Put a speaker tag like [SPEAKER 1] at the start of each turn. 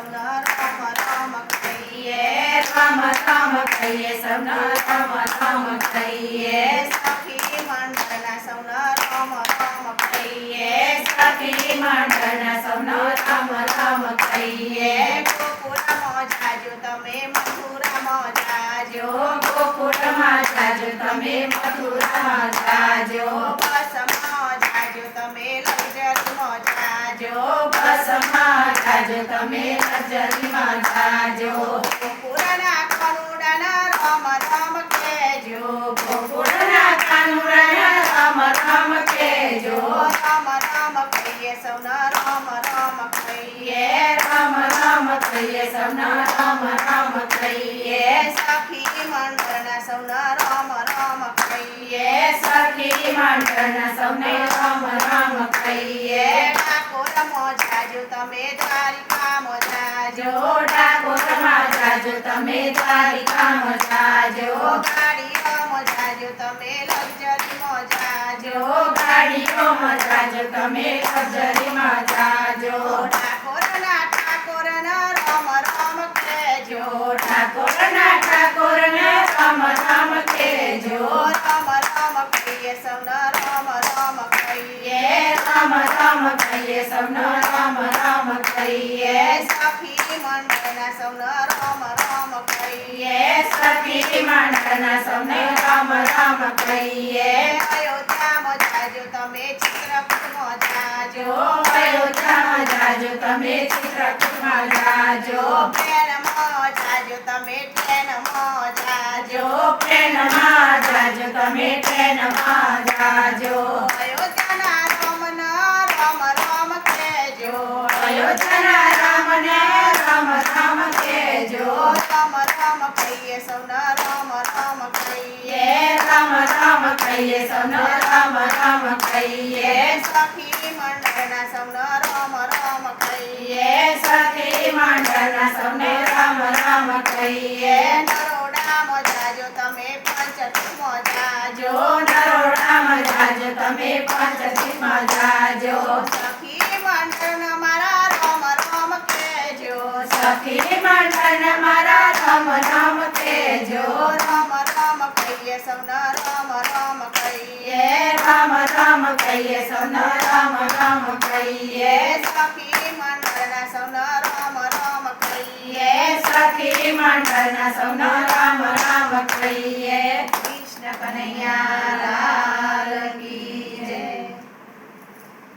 [SPEAKER 1] સૌનો રામ રામ કહીએ
[SPEAKER 2] રામ રામ કહીએ સૌનો રામ રામ કહીએ
[SPEAKER 1] સખી મંડળના સૌનો રામ રામ કહીએ
[SPEAKER 2] સખી મંડળના સૌનો રામ રામ કહીએ
[SPEAKER 1] ગોકુળમાં જાજો તમે મથુરામાં જાજો
[SPEAKER 2] ગોકુળમાં જાજો તમે મથુરામાં જાજો
[SPEAKER 1] બસમાં જાજો તમે લક્ઝરીમાં જાજો
[SPEAKER 2] બસમાં જાજો તમે લક્ઝરીમાં જાજો
[SPEAKER 1] ગોકુળના કરુડાના રામ રામ કહેજો
[SPEAKER 2] ગોકુળના કાનુડાના રામ રામ કહેજો
[SPEAKER 1] રામ રામ કહીએ સૌનો રામ રામ કહીએ
[SPEAKER 2] રામ રામ કહીએ સૌનો રામ રામ કહીએ
[SPEAKER 1] સખી મંડળના સૌનો રામ રામ કહીએ
[SPEAKER 2] સખી મંડળના સૌને રામ રામ કહીએ
[SPEAKER 1] ઠાકોરમાં જાજો તમે દ્વારિકામાં જાજો
[SPEAKER 2] ડાકોરમાં જાજો તમે દ્વારિકામાં જાજો
[SPEAKER 1] ગાડીઓમાં જાજો તમે લક્ઝરીમાં જાજો
[SPEAKER 2] ગાડીઓમાં જાજો તમે લક્ઝરીમાં જાજો
[SPEAKER 1] ઠાકોરના રામ રામ કહેજો
[SPEAKER 2] ઠાકોરના રામ રામ કહેજો
[SPEAKER 1] રામ રામ કહીએ સૌનો રામ રામ કહીએ
[SPEAKER 2] રામ રામ કહીએ સૌનો રામ રામ કહીએ
[SPEAKER 1] સખી મંડળના સૌનો રામ રામ કહીએ
[SPEAKER 2] સખી મંડળના સૌને રામ રામ કહીએ
[SPEAKER 1] અયોધ્યામાં જાજો તમે ચિત્રકૂટમાં જાજો
[SPEAKER 2] અયોધ્યામાં જાજો તમે ચિત્રકૂટમાં જાજો
[SPEAKER 1] ટ્રેનમાં જાજો તમે ટ્રેનમાં જાજો
[SPEAKER 2] ટ્રેનમાં જાજો તમે ટ્રેનમાં જાજો
[SPEAKER 1] અયોધ્યાના રામના રામ રામ કહેજો
[SPEAKER 2] અયોધ્યાના રામને રામ રામ કહેજો
[SPEAKER 1] રામ રામ કહીએ સૌનો રામ રામ કહીએ
[SPEAKER 2] રામ રામ કહીએ સૌનો રામ રામ કહીએ
[SPEAKER 1] સખી મંડળના સૌનો રામ રામ કહીએ
[SPEAKER 2] સખી મંડળના સૌને રામ રામ કહીએ
[SPEAKER 1] નરોડામાં જાજો તમે પંચતીમાં જાજો
[SPEAKER 2] નરોડામાં જાજો તમે પંચતીમાં જાજો
[SPEAKER 1] સખી મંડળના મારા રામ રામ કહેજો
[SPEAKER 2] સખી મંડળના મારા રામ રામ કહેજો
[SPEAKER 1] રામ રામ કહીએ સૌનો રામ રામ કહીએ
[SPEAKER 2] રામ રામ કહીએ સૌનો રામ રામ કહીએ
[SPEAKER 1] સખી મંડળના સૌનો રામ રામ કહીએ
[SPEAKER 2] સખી મંડળના સૌનો રામ રામ કહીએ કૃષ્ણ કનૈયા લાલ